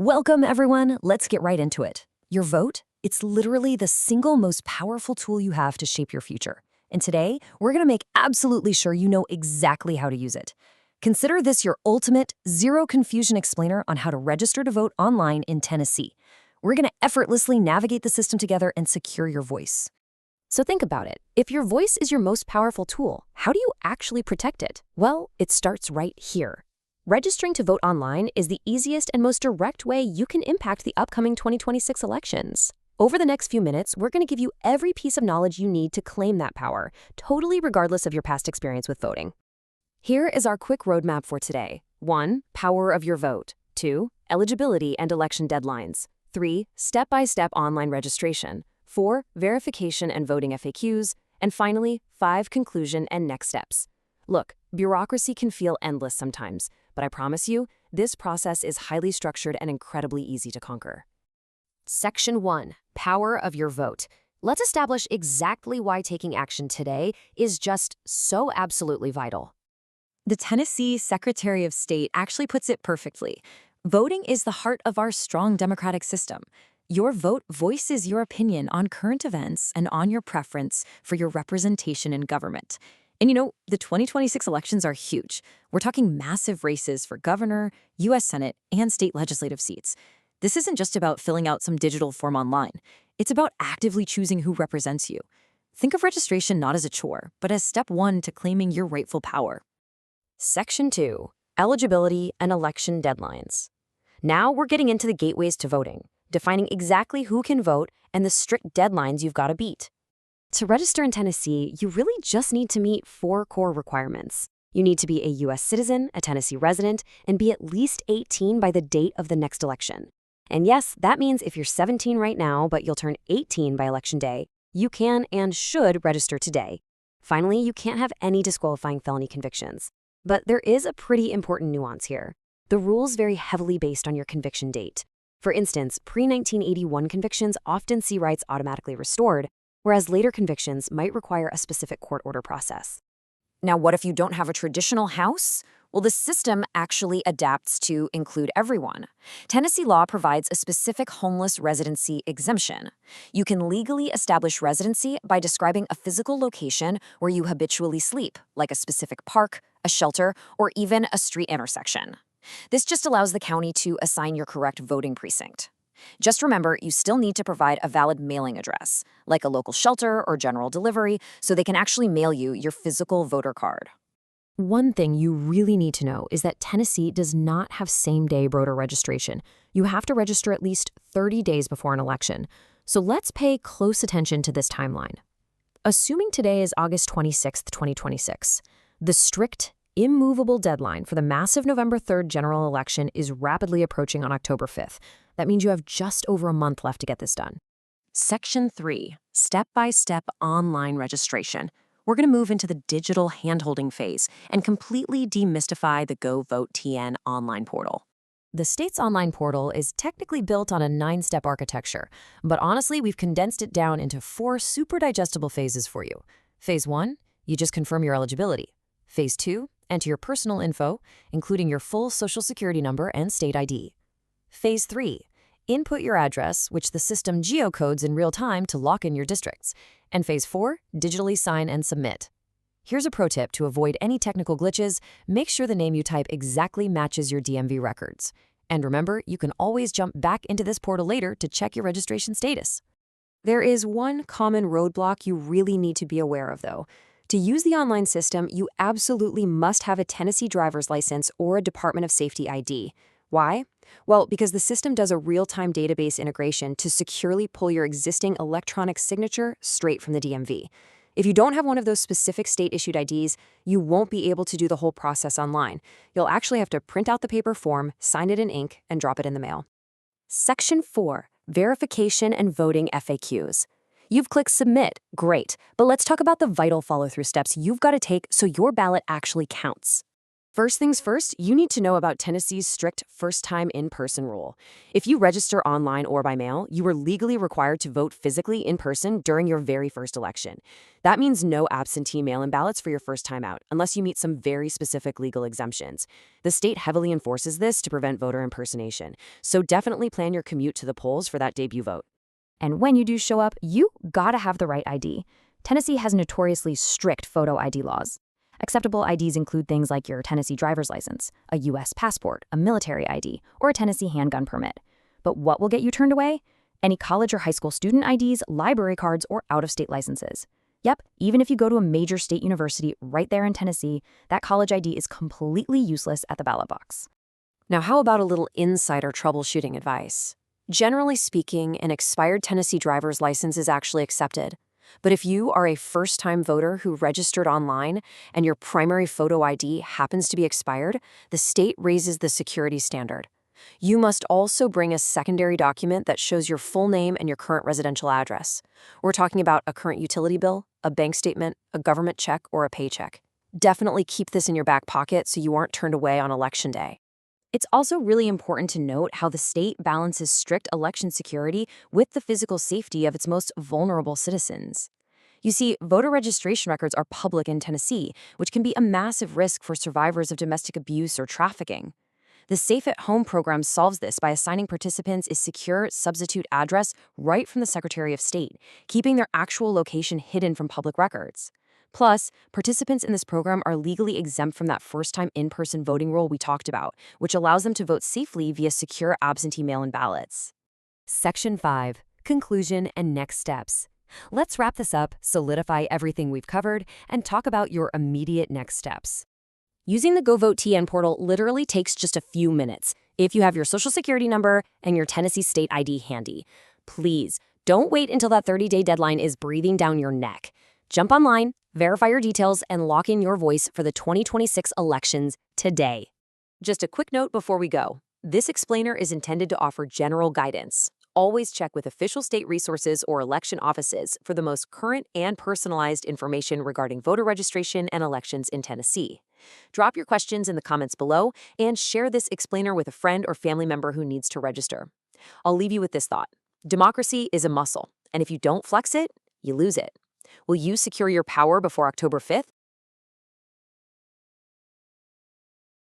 Welcome, everyone. Let's get right into it. Your vote, it's literally the single most powerful tool you have to shape your future. And today, we're going to make absolutely sure you know exactly how to use it. Consider this your ultimate, zero confusion explainer on how to register to vote online in Tennessee. We're going to effortlessly navigate the system together and secure your voice. So think about it. If your voice is your most powerful tool, how do you actually protect it? Well, it starts right here. Registering to vote online is the easiest and most direct way you can impact the upcoming 2026 elections. Over the next few minutes, we're going to give you every piece of knowledge you need to claim that power, totally regardless of your past experience with voting. Here is our quick roadmap for today. 1. Power of your vote. 2. Eligibility and election deadlines. 3. Step-by-step online registration. 4. Verification and voting FAQs. And finally, 5. Conclusion and next steps. Look, bureaucracy can feel endless sometimes, but I promise you, this process is highly structured and incredibly easy to conquer. Section 1. Power of your vote. Let's establish exactly why taking action today is just so absolutely vital. The Tennessee Secretary of State actually puts it perfectly. Voting is the heart of our strong democratic system. Your vote voices your opinion on current events and on your preference for your representation in government. And you know, the 2026 elections are huge. We're talking massive races for governor, U.S. Senate, and state legislative seats. This isn't just about filling out some digital form online. It's about actively choosing who represents you. Think of registration not as a chore, but as step 1 to claiming your rightful power. Section 2. Eligibility and election deadlines. Now we're getting into the gateways to voting, defining exactly who can vote and the strict deadlines you've got to beat. To register in Tennessee, you really just need to meet 4 core requirements. You need to be a U.S. citizen, a Tennessee resident, and be at least 18 by the date of the next election. And yes, that means if you're 17 right now, but you'll turn 18 by Election Day, you can and should register today. Finally, you can't have any disqualifying felony convictions. But there is a pretty important nuance here. The rules vary heavily based on your conviction date. For instance, pre-1981 convictions often see rights automatically restored, whereas later convictions might require a specific court order process. Now, what if you don't have a traditional house? Well, the system actually adapts to include everyone. Tennessee law provides a specific homeless residency exemption. You can legally establish residency by describing a physical location where you habitually sleep, like a specific park, a shelter, or even a street intersection. This just allows the county to assign your correct voting precinct. Just remember, you still need to provide a valid mailing address, like a local shelter or general delivery, so they can actually mail you your physical voter card. One thing you really need to know is that Tennessee does not have same-day voter registration. You have to register at least 30 days before an election. So let's pay close attention to this timeline. Assuming today is August 26, 2026, the strict, immovable deadline for the massive November 3rd general election is rapidly approaching on October 5th. That means you have just over a month left to get this done. Section 3. Step-by-step online registration. We're going to move into the digital handholding phase and completely demystify the Go Vote TN online portal. The state's online portal is technically built on a 9-step architecture, but honestly, we've condensed it down into 4 super digestible phases for you. Phase 1, you just confirm your eligibility. Phase 2, enter your personal info, including your full social security number and state ID. Phase 3, input your address, which the system geocodes in real time to lock in your districts. And Phase 4, digitally sign and submit. Here's a pro tip to avoid any technical glitches. Make sure the name you type exactly matches your DMV records. And remember, you can always jump back into this portal later to check your registration status. There is one common roadblock you really need to be aware of, though. To use the online system, you absolutely must have a Tennessee driver's license or a Department of Safety ID. Why? Well, because the system does a real-time database integration to securely pull your existing electronic signature straight from the DMV. If you don't have one of those specific state-issued IDs, you won't be able to do the whole process online. You'll actually have to print out the paper form, sign it in ink, and drop it in the mail. Section 4. Verification and voting FAQs. You've clicked Submit. Great. But let's talk about the vital follow-through steps you've got to take so your ballot actually counts. First things first, you need to know about Tennessee's strict first-time in-person rule. If you register online or by mail, you are legally required to vote physically in person during your very first election. That means no absentee mail-in ballots for your first time out, unless you meet some very specific legal exemptions. The state heavily enforces this to prevent voter impersonation, so definitely plan your commute to the polls for that debut vote. And when you do show up, you gotta have the right ID. Tennessee has notoriously strict photo ID laws. Acceptable IDs include things like your Tennessee driver's license, a U.S. passport, a military ID, or a Tennessee handgun permit. But what will get you turned away? Any college or high school student IDs, library cards, or out-of-state licenses. Yep, even if you go to a major state university right there in Tennessee, that college ID is completely useless at the ballot box. Now, how about a little insider troubleshooting advice? Generally speaking, an expired Tennessee driver's license is actually accepted. But if you are a first-time voter who registered online and your primary photo ID happens to be expired, the state raises the security standard. You must also bring a secondary document that shows your full name and your current residential address. We're talking about a current utility bill, a bank statement, a government check, or a paycheck. Definitely keep this in your back pocket so you aren't turned away on Election Day. It's also really important to note how the state balances strict election security with the physical safety of its most vulnerable citizens. You see, voter registration records are public in Tennessee, which can be a massive risk for survivors of domestic abuse or trafficking. The Safe at Home program solves this by assigning participants a secure substitute address right from the Secretary of State, keeping their actual location hidden from public records. Plus, participants in this program are legally exempt from that first-time in-person voting rule we talked about, which allows them to vote safely via secure absentee mail-in ballots. Section 5. Conclusion and next steps. Let's wrap this up, solidify everything we've covered, and talk about your immediate next steps. Using the GoVoteTN portal literally takes just a few minutes if you have your Social Security number and your Tennessee state ID handy. Please, don't wait until that 30-day deadline is breathing down your neck. Jump online, verify your details, and lock in your voice for the 2026 elections today. Just a quick note before we go. This explainer is intended to offer general guidance. Always check with official state resources or election offices for the most current and personalized information regarding voter registration and elections in Tennessee. Drop your questions in the comments below and share this explainer with a friend or family member who needs to register. I'll leave you with this thought. Democracy is a muscle, and if you don't flex it, you lose it. Will you secure your power before October 5th?